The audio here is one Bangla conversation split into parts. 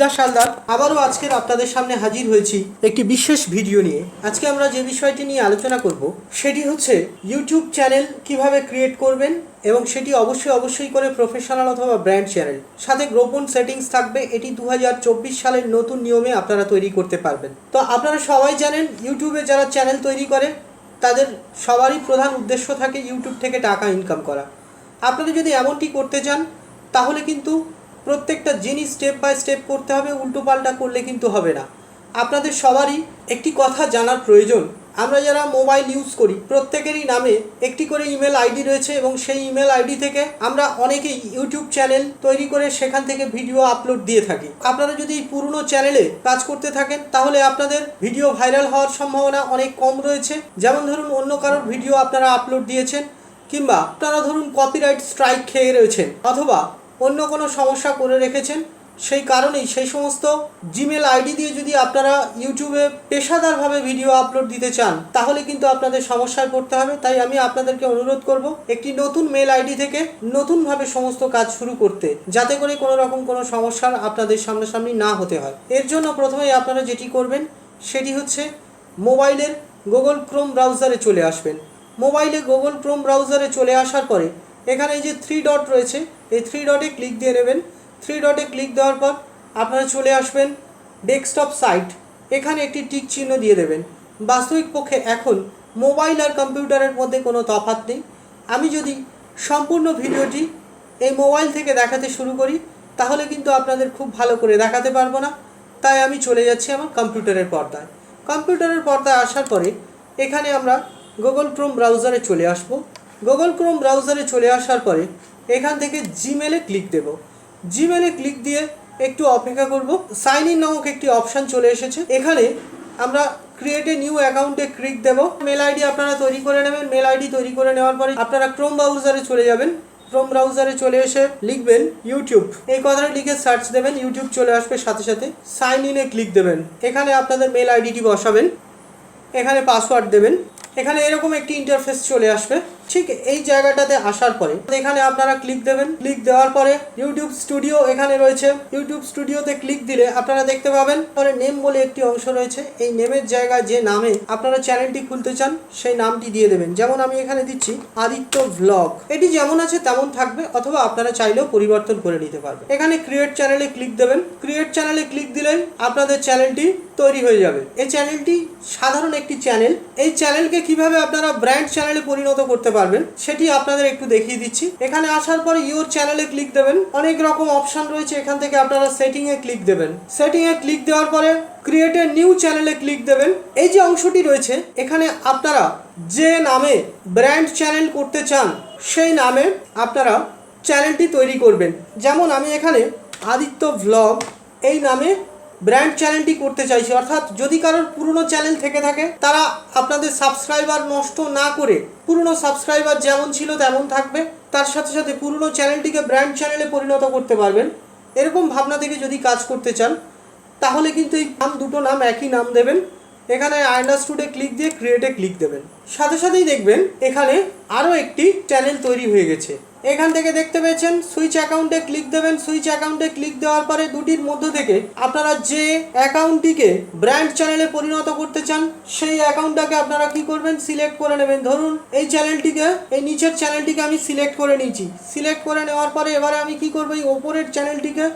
বিদ্যাস হালদার আবারও আজকের আপনাদের সামনে হাজির হয়েছি একটি বিশেষ ভিডিও নিয়ে। আজকে আমরা যে বিষয়টি নিয়ে আলোচনা করব সেটি হচ্ছে ইউটিউব চ্যানেল কিভাবে ক্রিয়েট করবেন, এবং সেটি অবশ্যই করে প্রফেশনাল অথবা ব্র্যান্ড চ্যানেল, সাথে গোপন সেটিংস থাকবে। এটি 2024 সালের নতুন নিয়মে আপনারা তৈরি করতে পারবেন। তো আপনারা সবাই জানেন, ইউটিউবে যারা চ্যানেল তৈরি করে তাদের সবারই প্রধান উদ্দেশ্য থাকে ইউটিউব থেকে টাকা ইনকাম করা। আপনারা যদি এমনটি করতে চান তাহলে কিন্তু প্রত্যেকটা জিনিস স্টেপ বাই স্টেপ করতে হবে, উল্টোপাল্টা করলে কিন্তু হবে না। আপনাদের সবারই একটি কথা জানার প্রয়োজন, আমরা যারা মোবাইল ইউজ করি প্রত্যেকেরই নামে একটি করে ইমেল আইডি রয়েছে, এবং সেই ইমেল আইডি থেকে আমরা অনেকেই ইউটিউব চ্যানেল তৈরি করে সেখান থেকে ভিডিও আপলোড দিয়ে থাকি। আপনারা যদি পুরনো চ্যানেলে কাজ করতে থাকেন তাহলে আপনাদের ভিডিও ভাইরাল হওয়ার সম্ভাবনা অনেক কম রয়েছে। যেমন ধরুন, অন্য কারোর ভিডিও আপনারা আপলোড দিয়েছেন, কিংবা আপনারা ধরুন কপিরাইট স্ট্রাইক খেয়ে রয়েছেন, অথবা অন্য কোনো সমস্যা করে রেখেছেন। সেই কারণেই সেই সমস্ত জিমেল আইডি দিয়ে যদি আপনারা ইউটিউবে পেশাদারভাবে ভিডিও আপলোড দিতে চান তাহলে কিন্তু আপনাদের সমস্যায় পড়তে হবে। তাই আমি আপনাদেরকে অনুরোধ করব একটি নতুন মেল আইডি থেকে নতুনভাবে সমস্ত কাজ শুরু করতে, যাতে করে কোনো রকম কোনো সমস্যার আপনাদের সামনাসামনি না হতে হয়। এর জন্য প্রথমেই আপনারা যেটি করবেন সেটি হচ্ছে মোবাইলের গুগল ক্রোম ব্রাউজারে চলে আসবেন। মোবাইলে গুগল ক্রোম ব্রাউজারে চলে আসার পরে এখানে এই যে 3 ডট রয়েছে, এই 3 ডটে ক্লিক দিয়ে নেবেন। 3 ডটে ক্লিক দেওয়ার পর আপনারা চলে আসবেন ডেস্কটপ সাইট, এখানে একটি টিক চিহ্ন দিয়ে দেবেন। বাস্তবিক পক্ষে এখন মোবাইল আর কম্পিউটারের মধ্যে কোনো তফাৎ নেই। আমি যদি সম্পূর্ণ ভিডিওটি এই মোবাইল থেকে দেখাতে শুরু করি তাহলে কিন্তু আপনাদের খুব ভালো করে দেখাতে পারবো না। তাই আমি চলে যাচ্ছি আমার কম্পিউটারের পর্দায়। কম্পিউটারের পর্দায় আসার পরে এখানে আমরা গুগল ক্রোম ব্রাউজারে চলে আসব। গুগল ক্রোম ব্রাউজারে চলে আসার পরে এখান থেকে জিমেলে ক্লিক দেব। জিমেলে ক্লিক দিয়ে একটু অপেক্ষা করব। সাইন ইন নামক একটি অপশান চলে এসেছে, এখানে আমরা ক্রিয়েট এ নিউ অ্যাকাউন্টে ক্লিক দেব। মেল আইডি আপনারা তৈরি করে নেবেন। মেল আইডি তৈরি করে নেওয়ার পরে আপনারা ক্রোম ব্রাউজারে চলে যাবেন। ক্রোম ব্রাউজারে চলে এসে লিখবেন ইউটিউব, এই কথাটা লিখে সার্চ দেবেন। ইউটিউব চলে আসবে, সাথে সাথে সাইন ইনে ক্লিক দেবেন। এখানে আপনাদের মেল আইডিটি বসাবেন, এখানে পাসওয়ার্ড দেবেন। এখানে এরকম একটি ইন্টারফেস চলে আসবে। ঠিক এই জায়গাটাতে আসার পরে এখানে আপনারা ক্লিক দেবেন। ক্লিক দেওয়ার পরে ইউটিউব স্টুডিও এখানে রয়েছে, ইউটিউব স্টুডিওতে ক্লিক দিলে আপনারা দেখতে পাবেন পরে নেম বলে একটি অংশ রয়েছে। এই নেমের জায়গায় যে নামে আপনারা চ্যানেলটি খুলতে চান সেই নামটি দিয়ে দেবেন। যেমন আমি এখানে দিচ্ছি আদিত্য ভ্লগ। এটি যেমন আছে তেমন থাকবে, অথবা আপনারা চাইলেও পরিবর্তন করে নিতে পারবেন। এখানে ক্রিয়েট চ্যানেলে ক্লিক দেবেন। ক্রিয়েট চ্যানেলে ক্লিক দিলেন আপনাদের চ্যানেলটি তৈরি হয়ে যাবে। এই চ্যানেলটি সাধারণ একটি চ্যানেল। এই চ্যানেলকে কিভাবে আপনারা ব্র্যান্ড চ্যানেলে পরিণত করতে পারবেন সেটি আপনাদের একটু দেখিয়ে দিচ্ছি। এখানে আসার পরে ইউর চ্যানেলে ক্লিক দেবেন। অনেক রকম অপশন রয়েছে, এখান থেকে আপনারা সেটিং এ ক্লিক দেবেন। সেটিং এ ক্লিক দেওয়ার পরে ক্রিয়েট এ নিউ চ্যানেলে ক্লিক দেবেন। এই যে অংশটি রয়েছে এখানে আপনারা যে নামে ব্র্যান্ড চ্যানেল করতে চান সেই নামে আপনারা চ্যানেলটি তৈরি করবেন। যেমন আমি এখানে আদিত্য ভ্লগ এই নামে ব্র্যান্ড চ্যানেলটি করতে চাইছি। অর্থাৎ যদি কারোর পুরনো চ্যানেল থেকে থাকে তারা আপনাদের সাবস্ক্রাইবার নষ্ট না করে পুরনো সাবস্ক্রাইবার যেমন ছিল তেমন থাকবে, তার সাথে সাথে পুরনো চ্যানেলটিকে ব্র্যান্ড চ্যানেলে পরিণত করতে পারবেন। এরকম ভাবনা থেকে যদি কাজ করতে চান তাহলে কিন্তু এই দুটো নাম একই নাম দেবেন। এখানে আন্ডারস্টুডে ক্লিক দিয়ে ক্রিয়েটে ক্লিক দেবেন। সাথে সাথেই দেখবেন এখানে আরও একটি চ্যানেল তৈরি হয়ে গেছে। এখান থেকে দেখতে পেয়েছেন সুইচ অ্যাকাউন্টে ক্লিক দেবেন। সুইচ অ্যাকাউন্টে ক্লিক দেওয়ার পরে দুটির মধ্য থেকে আপনারা যে অ্যাকাউন্টটিকে ব্র্যান্ড চ্যানেলে পরিণত করতে চান সেই অ্যাকাউন্টটাকে আপনারা কি করবেন, সিলেক্ট করে নেবেন। ধরুন এই চ্যানেলটিকে, এই নিচের চ্যানেলটিকে আমি সিলেক্ট করে নিয়েছি। সিলেক্ট করে নেওয়ার পরে এবারে আমি কি করবো, এই ওপরের চ্যানেলটিকে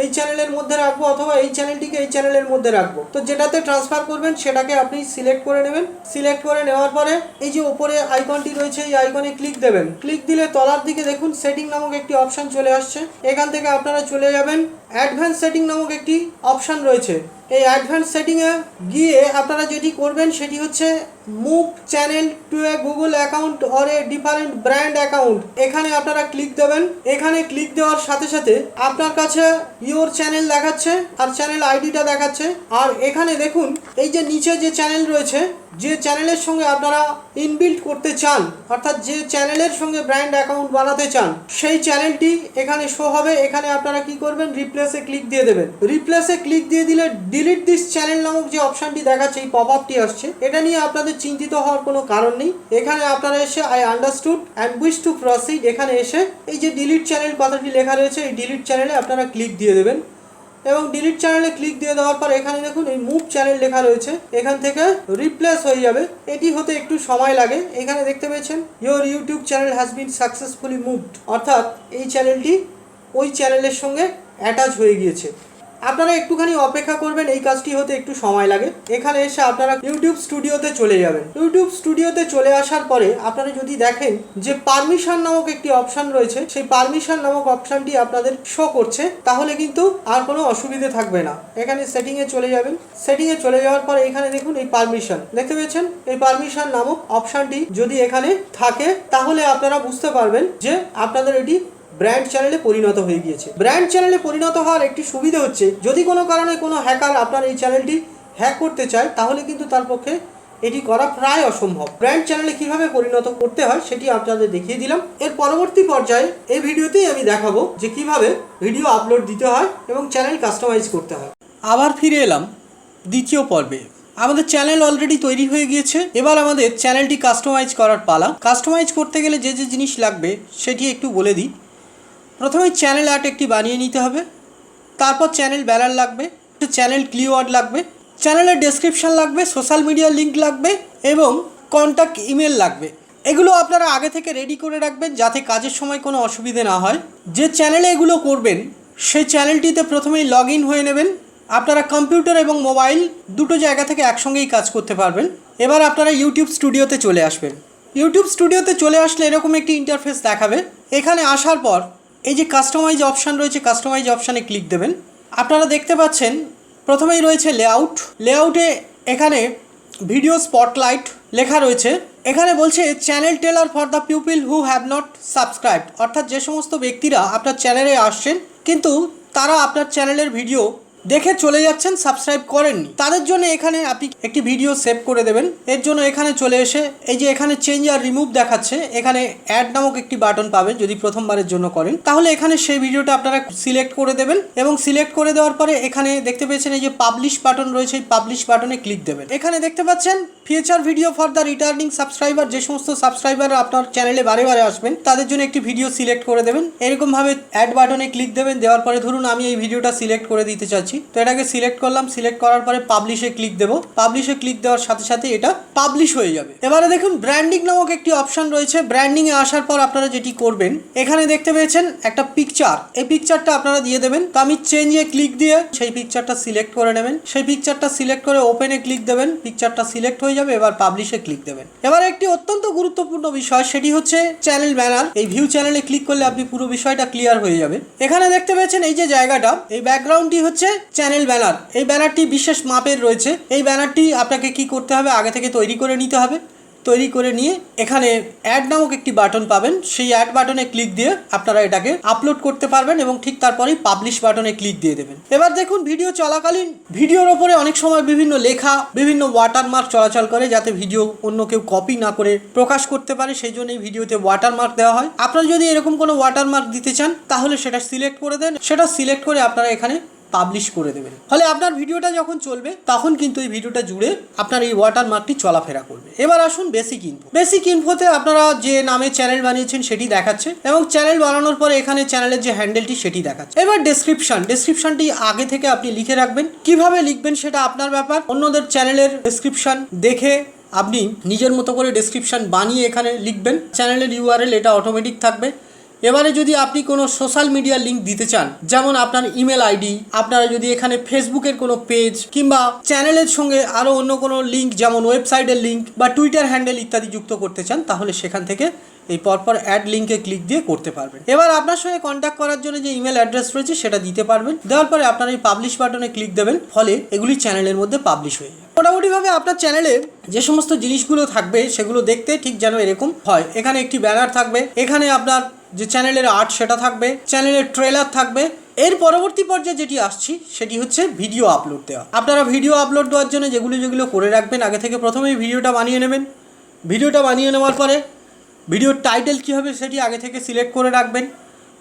এই চ্যানেলের মধ্যে রাখবো, অথবা এই চ্যানেলটিকে এই চ্যানেলের মধ্যে রাখবো। তো যেটাতে ট্রান্সফার করবেন সেটাকে আপনি সিলেক্ট করে নেবেন। সিলেক্ট করে নেওয়ার পরে এই যে উপরে আইকনটি রয়েছে এই আইকনে ক্লিক দেবেন। ক্লিক দিলে তলার দিকে দেখুন সেটিং নামক একটি অপশন চলে আসছে। এখান থেকে আপনারা চলে যাবেন অ্যাডভান্স সেটিং নামক একটি অপশন রয়েছে। এই অ্যাডভান্স সেটিংয়ে গিয়ে আপনারা যেটি করবেন সেটি হচ্ছে move channel to A Google account or a different brand account. এখানে আপনারা ক্লিক দেবেন। এখানে ক্লিক দেওয়ার সাথে সাথে আপনার কাছে ইওর চ্যানেল দেখাচ্ছে আর চ্যানেল আইডিটা দেখাচ্ছে। আর এখানে দেখুন এই যে নিচে যে চ্যানেল রয়েছে, যে চ্যানেলের সঙ্গে আপনারা ইনবিল্ট করতে চান, অর্থাৎ যে চ্যানেলের সঙ্গে ব্র্যান্ড অ্যাকাউন্ট বানাতে চান সেই চ্যানেলটি এখানে শো হবে। এখানে আপনারা কি করবেন, রিপ্লেসে ক্লিক দিয়ে দেবেন। রিপ্লেসে ক্লিক দিয়ে দিলে ডিলিট দিস চ্যানেল নামক যে অপশনটি দেখাচ্ছে, এই পপ আপটি আসছে, এটা নিয়ে আপনাদের চিন্তিত হওয়ার কোনো কারণ নেই। এখানে আপনারা এসে I understood and wish to proceed, এখানে এসে এই যে ডিলিট চ্যানেল কথাটি লেখা রয়েছে এই ডিলিট চ্যানেলে আপনারা ক্লিক দিয়ে দেবেন। এবং ডিলিট চ্যানেলে ক্লিক দিয়ে দেওয়ার পর এখানে দেখুন এই মুভ চ্যানেল লেখা রয়েছে, এখান থেকে রিপ্লেস হয়ে যাবে। এটি হতে একটু সময় লাগে। এখানে দেখতে পেয়েছেন your YouTube channel has been successfully moved, অর্থাৎ এই চ্যানেলটি ওই চ্যানেলের সঙ্গে অ্যাটাচ হয়ে গিয়েছে। আপনারা একটুখানি অপেক্ষা করবেন, এই কাজটি হতে একটু সময় লাগে। এখানে এসে আপনারা ইউটিউব স্টুডিওতে চলে যাবেন। ইউটিউব স্টুডিওতে চলে আসার পরে আপনারা যদি দেখেন যে পারমিশন নামক একটি অপশান রয়েছে, সেই পারমিশন নামক অপশানটি আপনাদের শো করছে, তাহলে কিন্তু আর কোনো অসুবিধে থাকবে না। এখানে সেটিংয়ে চলে যাবেন। সেটিংয়ে চলে যাওয়ার পরে এখানে দেখুন এই পারমিশন দেখতে পেয়েছেন, এই পারমিশন নামক অপশানটি যদি এখানে থাকে তাহলে আপনারা বুঝতে পারবেন যে আপনাদের এটি ব্র্যান্ড চ্যানেলে পরিণত হয়ে গিয়েছে। ব্র্যান্ড চ্যানেলে পরিণত হওয়ার একটি সুবিধা হচ্ছে, যদি কোনো কারণে কোনো হ্যাকার আপনার এই চ্যানেলটি হ্যাক করতে চায় তাহলে কিন্তু তার পক্ষে এটি করা প্রায় অসম্ভব। ব্র্যান্ড চ্যানেলে কিভাবে পরিণত করতে হয় সেটি আপনাদের দেখিয়ে দিলাম। এর পরবর্তী পর্যায়ে এই ভিডিওতেই আমি দেখাবো যে কিভাবে ভিডিও আপলোড দিতে হয় এবং চ্যানেল কাস্টমাইজ করতে হয়। আবার ফিরে এলাম দ্বিতীয় পর্বে। আমাদের চ্যানেল অলরেডি তৈরি হয়ে গিয়েছে, এবার আমাদের চ্যানেলটি কাস্টমাইজ করার পালা। কাস্টমাইজ করতে গেলে যে যে জিনিস লাগবে সেটি একটু বলে দিই। প্রথমে চ্যানেল আর্ট একটি বানিয়ে নিতে হবে, তারপর চ্যানেল ব্যানার লাগবে, চ্যানেল কিওয়ার্ড লাগবে, চ্যানেলের ডেসক্রিপশন লাগবে, সোশ্যাল মিডিয়া লিঙ্ক লাগবে এবং কন্ট্যাক্ট ইমেল লাগবে। এগুলো আপনারা আগে থেকে রেডি করে রাখবেন যাতে কাজের সময় কোনো অসুবিধে না হয়। যে চ্যানেলে এগুলো করবেন সেই চ্যানেলটিতে প্রথমেই লগ ইন হয়ে নেবেন। আপনারা কম্পিউটার এবং মোবাইল দুটো জায়গা থেকে একসঙ্গেই কাজ করতে পারবেন। এবার আপনারা ইউটিউব স্টুডিওতে চলে আসবেন। ইউটিউব স্টুডিওতে চলে আসলে এরকম একটি ইন্টারফেস দেখাবে। এখানে আসার পর এই যে কাস্টমাইজ অপশান রয়েছে, কাস্টমাইজ অপশানে ক্লিক দেবেন। আপনারা দেখতে পাচ্ছেন প্রথমেই রয়েছে লেআউট। লেআউটে এখানে ভিডিও স্পটলাইট লেখা রয়েছে। এখানে বলছে channel teller for the people who have not subscribed, অর্থাৎ যে সমস্ত ব্যক্তিরা আপনার চ্যানেলে আসছেন কিন্তু তারা আপনার চ্যানেলের ভিডিও দেখে চলে যাচ্ছেন, সাবস্ক্রাইব করেননি, তাদের জন্য এখানে আপনি একটি ভিডিও সেভ করে দেবেন। এর জন্য এখানে চলে এসে এই যে এখানে চেঞ্জ আর রিমুভ দেখাচ্ছে, এখানে অ্যাড নামক একটি বাটন পাবেন। যদি প্রথমবারের জন্য করেন তাহলে এখানে সেই ভিডিওটা আপনারা সিলেক্ট করে দেবেন এবং সিলেক্ট করে দেওয়ার পরে এখানে দেখতে পেয়েছেন এই যে পাবলিশ বাটন রয়েছে, এই পাবলিশ বাটনে ক্লিক দেবেন। এখানে দেখতে পাচ্ছেন feature video for the returning subscriber, যে সমস্ত সাবস্ক্রাইবার আপনার চ্যানেলে বারে বারে আসবেন তাদের জন্য একটি ভিডিও সিলেক্ট করে দেবেন। এরকমভাবে অ্যাড বাটনে ক্লিক দেবেন। দেওয়ার পরে ধরুন আমি এই ভিডিওটা সিলেক্ট করে দিতে চাচ্ছি, তো এটাকে সিলেক্ট করলাম। সিলেক্ট করার পরে পাবলিশে ক্লিক দেবো। পাবলিশে ক্লিক দেওয়ার সাথে সাথে এটা পাবলিশ হয়ে যাবে। এবারে দেখুন ব্র্যান্ডিং নামক একটি অপশন রয়েছে। ব্র্যান্ডিং এ আসার পর আপনারা যেটি করবেন, এখানে দেখতে পেয়েছেন একটা পিকচার, এই পিকচারটা আপনারা দিয়ে দেবেন। তো আমি চেঞ্জে ক্লিক দিয়ে সেই পিকচারটা সিলেক্ট করে নেবেন। সেই পিকচারটা সিলেক্ট করে ওপেনে ক্লিক দেবেন, পিকচারটা সিলেক্ট হয়ে যাবে। এবার পাবলিশে ক্লিক দেবেন। এবার একটি অত্যন্ত গুরুত্বপূর্ণ বিষয়, সেটি হচ্ছে চ্যানেল ব্যানার। এই ভিউ চ্যানেলে ক্লিক করলে আপনি পুরো বিষয়টা ক্লিয়ার হয়ে যাবে। এখানে দেখতে পেয়েছেন এই যে জায়গাটা, এই ব্যাকগ্রাউন্ডটি হচ্ছে চ্যানেল ব্যানার। এই ব্যানারটি বিশেষ মাপের রয়েছে। এই ব্যানারটি আপনাকে কি করতে হবে, আগে থেকে তৈরি করে নিতে হবে। তৈরি করে নিয়ে এখানে অ্যাড নামক একটি বাটন পাবেন, সেই অ্যাড বাটনে ক্লিক দিয়ে আপনারা এটাকে আপলোড করতে পারবেন এবং ঠিক তারপরেই পাবলিশ বাটনে ক্লিক দিয়ে দেবেন। এবার দেখুন ভিডিও চলাকালীন ভিডিওর ওপরে অনেক সময় বিভিন্ন লেখা, বিভিন্ন ওয়াটারমার্ক চলাচল করে, যাতে ভিডিও অন্য কেউ কপি না করে প্রকাশ করতে পারে, সেই জন্য এই ভিডিওতে ওয়াটারমার্ক দেওয়া হয়। আপনারা যদি এরকম কোনো ওয়াটারমার্ক দিতে চান তাহলে সেটা সিলেক্ট করে দেন। সেটা সিলেক্ট করে আপনারা এখানে পাবলিশ করে দেবেন। ফলে আপনার ভিডিওটা যখন চলবে তখন কিন্তু এই ভিডিওটা জুড়ে আপনার এই ওয়াটারমার্কটি চলাফেরা করবে। এবার আসুন বেসিক ইনফো। বেসিক ইনফোতে আপনারা যে নামে চ্যানেল বানিয়েছেন সেটি দেখাচ্ছে এবং চ্যানেল বানানোর পরে এখানে চ্যানেলের যে হ্যান্ডেলটি সেটি দেখাচ্ছে। এবার ডেসক্রিপশনটি আগে থেকে আপনি লিখে রাখবেন। কিভাবে লিখবেন সেটা আপনার ব্যাপার। অন্যদের চ্যানেলের ডেসক্রিপশন দেখে আপনি নিজের মতো করে ডেসক্রিপশন বানিয়ে এখানে লিখবেন। চ্যানেলের ইউআরএল এটা অটোমেটিক থাকবে। এবারে যদি আপনি কোনো সোশ্যাল মিডিয়া লিঙ্ক দিতে চান, যেমন আপনার ইমেল আইডি, আপনারা যদি এখানে ফেসবুকের কোনো পেজ কিংবা চ্যানেলের সঙ্গে আরও অন্য কোনো লিঙ্ক যেমন ওয়েবসাইটের লিঙ্ক বা টুইটার হ্যান্ডেল ইত্যাদি যুক্ত করতে চান, তাহলে সেখান থেকে এই পরপর অ্যাড লিঙ্কে ক্লিক দিয়ে করতে পারবেন। এবার আপনার সঙ্গে কন্ট্যাক্ট করার জন্য যে ইমেল অ্যাড্রেস রয়েছে সেটা দিতে পারবেন। দেওয়ার পরে আপনার এই পাবলিশ বাটনে ক্লিক দেবেন, ফলে এগুলি চ্যানেলের মধ্যে পাবলিশ হয়ে যাবে। মোটামুটিভাবে আপনার চ্যানেলে যে সমস্ত জিনিসগুলো থাকবে সেগুলো দেখতে ঠিক যেন এরকম হয়। এখানে একটি ব্যানার থাকবে, এখানে আপনার যে চ্যানেলের আর্ট সেটা থাকবে, চ্যানেলের ট্রেলার থাকবে। এর পরবর্তী পর্যায়ে যেটি আসছি সেটি হচ্ছে ভিডিও আপলোড দেওয়া। আপনারা ভিডিও আপলোড দেওয়ার জন্য যেগুলো করে রাখবেন আগে থেকে, প্রথমেই ভিডিওটা বানিয়ে নেবেন। ভিডিওটা বানিয়ে নেওয়ার পরে ভিডিওর টাইটেল কী হবে সেটি আগে থেকে সিলেক্ট করে রাখবেন।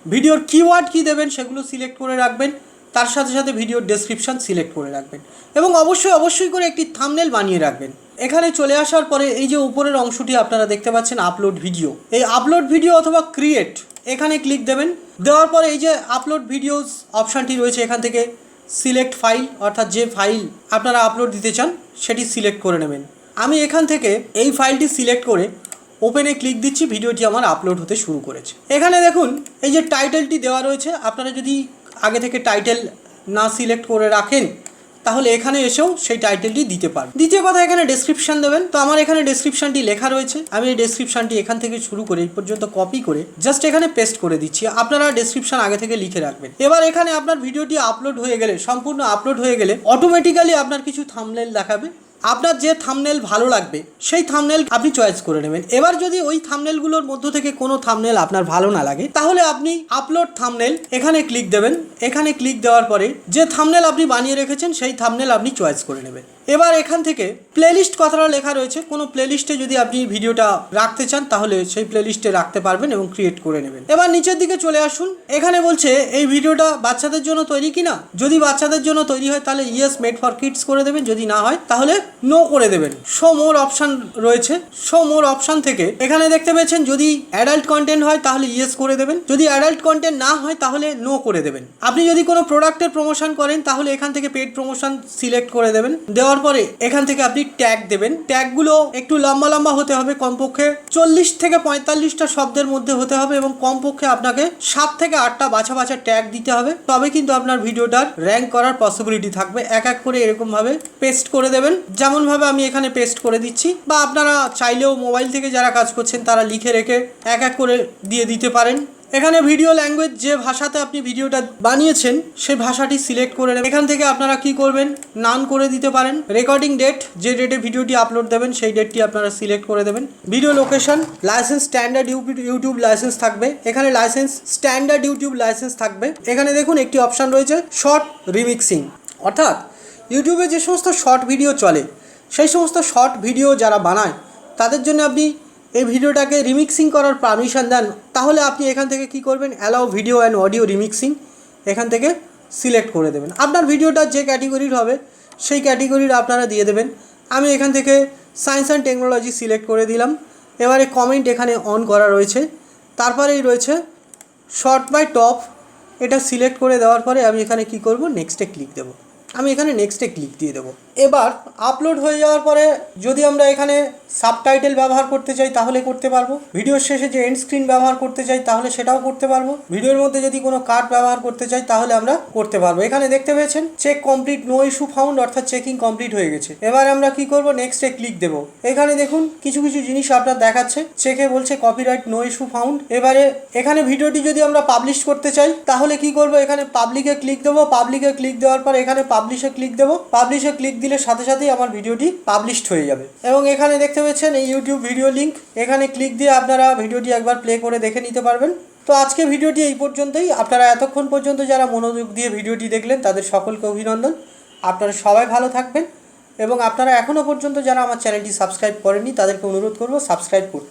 ভিডিওর কিওয়ার্ড কী দেবেন সেগুলো সিলেক্ট করে রাখবেন। তার সাথে সাথে ভিডিওর ডেসক্রিপশন সিলেক্ট করে রাখবেন এবং অবশ্যই করে একটি থাম্বনেল বানিয়ে রাখবেন। এখানে চলে আসার পরে এই যে উপরের অংশটি আপনারা দেখতে পাচ্ছেন আপলোড ভিডিও, এই আপলোড ভিডিও অথবা ক্রিয়েট এখানে ক্লিক দেবেন। দেওয়ার পরে এই যে আপলোড ভিডিওস অপশানটি রয়েছে, এখান থেকে সিলেক্ট ফাইল, অর্থাৎ যে ফাইল আপনারা আপলোড দিতে চান সেটি সিলেক্ট করে নেবেন। আমি এখান থেকে এই ফাইলটি সিলেক্ট করে ওপেনে ক্লিক দিচ্ছি, ভিডিওটি আমার আপলোড হতে শুরু করেছে। এখানে দেখুন এই যে টাইটেলটি দেওয়া রয়েছে, আপনারা যদি আগে থেকে টাইটেল না সিলেক্ট করে রাখেন তাহলে এখানে এসেও সেই টাইটেলটি দিতে পারেন। দ্বিতীয় কথা, এখানে ডেসক্রিপশন দেবেন। তো আমার এখানে ডেসক্রিপশনটি লেখা রয়েছে, আমি এই ডেসক্রিপশনটি এখান থেকে শুরু করে এই পর্যন্ত কপি করে জাস্ট এখানে পেস্ট করে দিচ্ছি। আপনারা ডেসক্রিপশন আগে থেকে লিখে রাখবেন। এবার এখানে আপনার ভিডিওটি আপলোড হয়ে গেলে, সম্পূর্ণ আপলোড হয়ে গেলে অটোমেটিক্যালি আপনার কিছু থাম্বনেল দেখাবে। আপনার যে থাম্বনেল ভালো লাগবে সেই থাম্বনেল আপনি চয়েস করে নেবেন। এবার যদি ওই থাম্বনেলগুলোর মধ্য থেকে কোনো থাম্বনেল আপনার ভালো না লাগে তাহলে আপনি আপলোড থাম্বনেল এখানে ক্লিক দেবেন। এখানে ক্লিক দেওয়ার পরে যে থাম্বনেল আপনি বানিয়ে রেখেছেন সেই থাম্বনেল আপনি চয়েস করে নেবেন। এবার এখান থেকে প্লেলিস্ট কথাটা লেখা রয়েছে, কোনো প্লেলিস্টে যদি আপনি ভিডিওটা রাখতে চান তাহলে সেই প্লেলিস্টে রাখতে পারবেন এবং ক্রিয়েট করে নেবেন। এবার নিচের দিকে চলে আসুন, এখানে বলছে এই ভিডিওটা বাচ্চাদের জন্য তৈরি কিনা। যদি বাচ্চাদের জন্য তৈরি হয় তাহলে ইয়েস মেড ফর কিডস করে দেবেন, যদি না হয় তাহলে নো করে দেবেন। শো মোর অপশান রয়েছে, শো মোর অপশান থেকে এখানে দেখতে পেয়েছেন যদি অ্যাডাল্ট কন্টেন্ট হয় তাহলে ইয়েস করে দেবেন, যদি অ্যাডাল্ট কন্টেন্ট না হয় তাহলে নো করে দেবেন। আপনি যদি কোনো প্রোডাক্টের প্রমোশন করেন তাহলে এখান থেকে পেড প্রমোশন সিলেক্ট করে দেবেন। দেওয়ার পরে এখান থেকে আপনি ট্যাগ দেবেন। ট্যাগগুলো একটু লম্বা লম্বা হতে হবে, কমপক্ষে 40 থেকে 45টা শব্দের মধ্যে হতে হবে এবং কমপক্ষে আপনাকে 7 থেকে 8টা বাছা বাছা ট্যাগ দিতে হবে, তবে কিন্তু আপনার ভিডিওটার র্যাঙ্ক করার পসিবিলিটি থাকবে। এক এক করে এরকমভাবে পেস্ট করে দেবেন, যেমনভাবে আমি এখানে পেস্ট করে দিচ্ছি। বা আপনারা চাইলেও মোবাইল থেকে যারা কাজ করছেন তারা লিখে রেখে এক এক করে দিয়ে দিতে পারেন। এখানে ভিডিও ল্যাঙ্গুয়েজ, যে ভাষাতে আপনি ভিডিওটা বানিয়েছেন সেই ভাষাটি সিলেক্ট করে নেবেন। এখান থেকে আপনারা কি করবেন, নান করে দিতে পারেন। রেকর্ডিং ডেট, যে ডেটে ভিডিওটি আপলোড দেবেন সেই ডেটটি আপনারা সিলেক্ট করে দেবেন। Video location, licence standard YouTube licence থাকবে, এখানে লাইসেন্স স্ট্যান্ডার্ড ইউটিউব লাইসেন্স থাকবে। এখানে দেখুন একটি অপশান রয়েছে শর্ট রিমিক্সিং, অর্থাৎ ইউটিউবে যে সমস্ত শর্ট ভিডিও চলে সেই সমস্ত শর্ট ভিডিও যারা বানায় তাদের জন্য আপনি এই ভিডিওটাকে রিমিক্সিং করার পারমিশন দেন, তাহলে আপনি এখান থেকে কি করবেন, allow video and audio remixing এখান থেকে সিলেক্ট করে দেবেন। আপনার ভিডিওটা যে ক্যাটেগরির হবে সেই ক্যাটেগরির আপনারা দিয়ে দেবেন। আমি এখান থেকে সায়েন্স অ্যান্ড টেকনোলজি সিলেক্ট করে দিলাম। এবারে কমেন্ট এখানে অন করা রয়েছে, তারপরেই রয়েছে শর্ট বাই টপ, এটা সিলেক্ট করে দেওয়ার পরে আমি এখানে কি করব, নেক্সটে ক্লিক দেবো। আমি এখানে নেক্সটে ক্লিক দিয়ে দেবো। এবার আপলোড হয়ে যাওয়ার পরে যদি আমরা এখানে সাবটাইটেল ব্যবহার করতে চাই তাহলে করতে পারবো। ভিডিওর শেষে যে এন্ড স্ক্রিন ব্যবহার করতে চাই তাহলে সেটাও করতে পারবো। ভিডিওর মধ্যে যদি কোনো কাট ব্যবহার করতে চাই তাহলে আমরা করতে পারবো। এখানে দেখতে পেয়েছেন check complete, no issue found, অর্থাৎ চেকিং কমপ্লিট হয়ে গেছে। এবার আমরা কি করব, নেক্সটে ক্লিক দেবো। এখানে দেখুন কিছু কিছু জিনিস আপনার দেখাচ্ছে, চেকে বলছে কপিরাইট নো ইস্যু ফাউন্ড। এবারে এখানে ভিডিওটি যদি আমরা পাবলিশ করতে চাই তাহলে কি করব, এখানে পাবলিকে ক্লিক দেবো। পাবলিকে ক্লিক দেওয়ার পর এখানে পাবলিশে ক্লিক দেবো। পাবলিশে ক্লিক দিলে সাথে সাথেই আমার ভিডিওটি পাবলিশড হয়ে যাবে। এবং এখানে দেখতে পাচ্ছেন এই ইউটিউব ভিডিও লিঙ্ক, এখানে ক্লিক দিয়ে আপনারা ভিডিওটি একবার প্লে করে দেখে নিতে পারবেন। তো আজকে ভিডিওটি এই পর্যন্তই। আপনারা এতক্ষণ পর্যন্ত যারা মনোযোগ দিয়ে ভিডিওটি দেখলেন তাদের সকলকে অভিনন্দন। আপনারা সবাই ভালো থাকবেন এবং আপনারা এখনও পর্যন্ত যারা আমার চ্যানেলটি সাবস্ক্রাইব করেননি তাদেরকে অনুরোধ করব সাবস্ক্রাইব করতে।